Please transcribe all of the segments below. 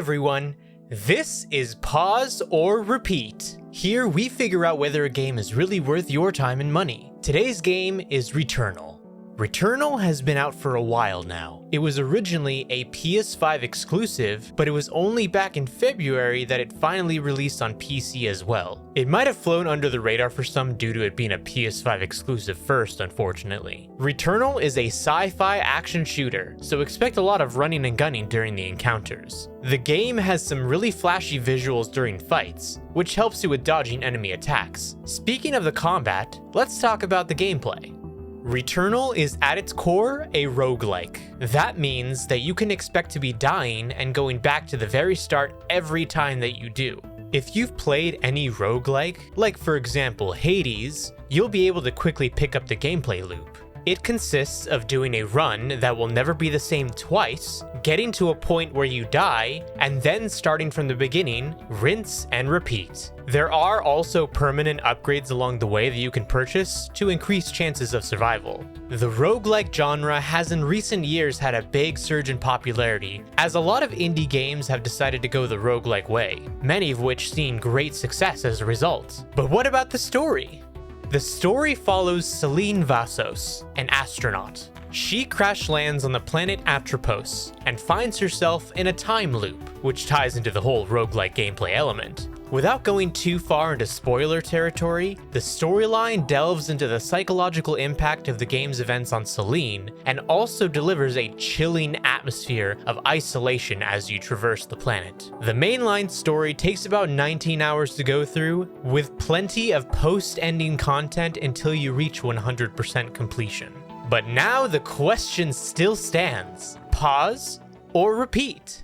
everyone, this is Pause or Repeat. Here we figure out whether a game is really worth your time and money. Today's game is Returnal. Returnal has been out for a while now. It was originally a PS5 exclusive, but it was only back in February that it finally released on PC as well. It might have flown under the radar for some due to it being a PS5 exclusive first, unfortunately. Returnal is a sci-fi action shooter, so expect a lot of running and gunning during the encounters. The game has some really flashy visuals during fights, which helps you with dodging enemy attacks. Speaking of the combat, let's talk about the gameplay. Returnal is at its core a roguelike. That means that you can expect to be dying and going back to the very start every time that you do. If you've played any roguelike, like for example Hades, you'll be able to quickly pick up the gameplay loop. It consists of doing a run that will never be the same twice, getting to a point where you die, and then starting from the beginning, rinse and repeat. There are also permanent upgrades along the way that you can purchase to increase chances of survival. The roguelike genre has in recent years had a big surge in popularity, as a lot of indie games have decided to go the roguelike way, many of which seen great success as a result. But what about the story? The story follows Celine Vassos, an astronaut. She crash lands on the planet Atropos and finds herself in a time loop, which ties into the whole roguelike gameplay element. Without going too far into spoiler territory, the storyline delves into the psychological impact of the game's events on Celine, and also delivers a chilling atmosphere of isolation as you traverse the planet. The mainline story takes about 19 hours to go through, with plenty of post-ending content until you reach 100% completion. But now the question still stands: pause or repeat?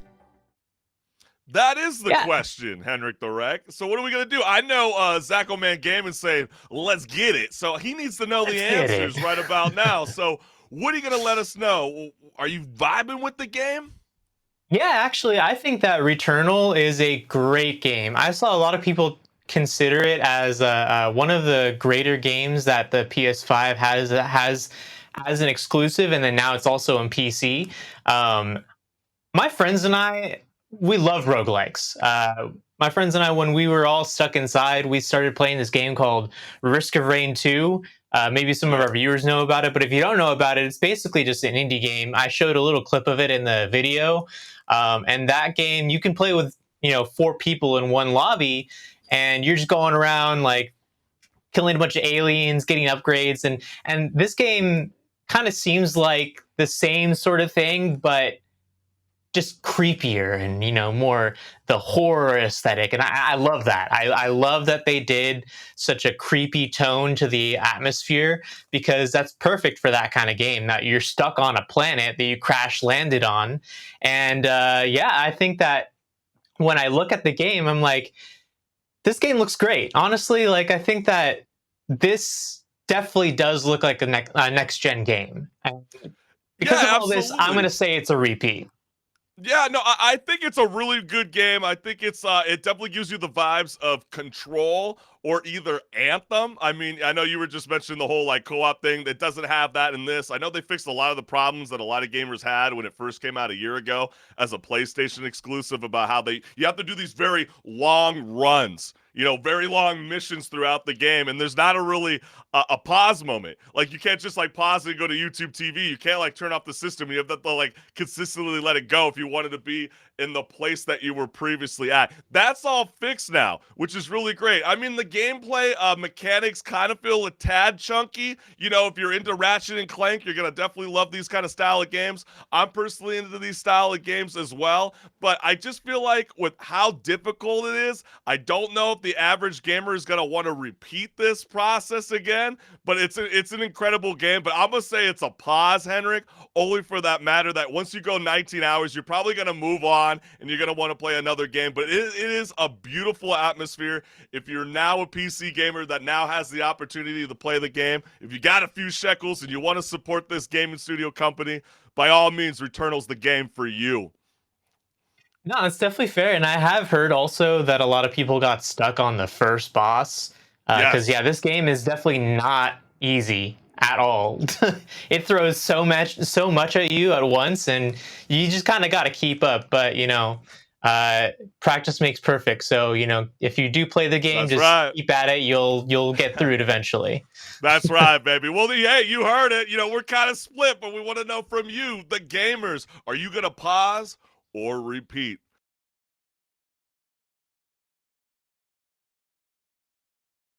That is the question, Henrick the Wreck. So what are we going to do? I know Zacko Man Gaming saying, let's get it. So he needs to know the answers right about now. So what are you going to let us know? Are you vibing with the game? Yeah, actually, I think that Returnal is a great game. I saw a lot of people consider it as one of the greater games that the PS5 has as an exclusive, and then now it's also on PC. My friends and I, we love roguelikes. My friends and I, when we were all stuck inside, we started playing this game called Risk of Rain 2. Maybe some of our viewers know about it, but if you don't know about it, it's basically just an indie game. I showed a little clip of it in the video. And that game, you can play with, 4 people in one lobby, and you're just going around like killing a bunch of aliens, getting upgrades. And this game kind of seems like the same sort of thing, but just creepier and more the horror aesthetic, and I love that. I love that they did such a creepy tone to the atmosphere, because that's perfect for that kind of game. That you're stuck on a planet that you crash landed on, and I think that when I look at the game, I'm like, this game looks great. Honestly, like I think that this definitely does look like a next gen game. And because of all this, I'm going to say it's a repeat. Yeah, no, I think it's a really good game. I think it definitely gives you the vibes of Control or either Anthem. I mean, I know you were just mentioning the whole like co-op thing. It doesn't have that in this. I know they fixed a lot of the problems that a lot of gamers had when it first came out a year ago as a PlayStation exclusive, about how you have to do these very long runs, very long missions throughout the game, and there's not a really a pause moment. Like you can't just like pause it and go to YouTube TV. You can't like turn off the system. You have to like consistently let it go if you wanted to be in the place that you were previously at. That's all fixed now, which is really great. I mean, the gameplay mechanics kind of feel a tad chunky. If you're into Ratchet and Clank, you're going to definitely love these kind of style of games. I'm personally into these style of games as well, but I just feel like with how difficult it is, I don't know if the average gamer is going to want to repeat this process again, but it's an incredible game. But I'm going to say it's a pause, Henrick, only for that matter that once you go 19 hours, you're probably going to move on and you're going to want to play another game. But it is a beautiful atmosphere. If you're now a PC gamer that now has the opportunity to play the game, if you got a few shekels and you want to support this gaming studio company, by all means, Returnal's the game for you. No, it's definitely fair. And I have heard also that a lot of people got stuck on the first boss. Because, this game is definitely not easy at all. It throws so much at you at once, and you just kind of got to keep up. But, practice makes perfect. So if you do play the game, That's just right. keep at it. You'll get through it eventually. That's right, baby. Well, hey, you heard it. We're kind of split, but we want to know from you, the gamers. Are you going to pause or repeat?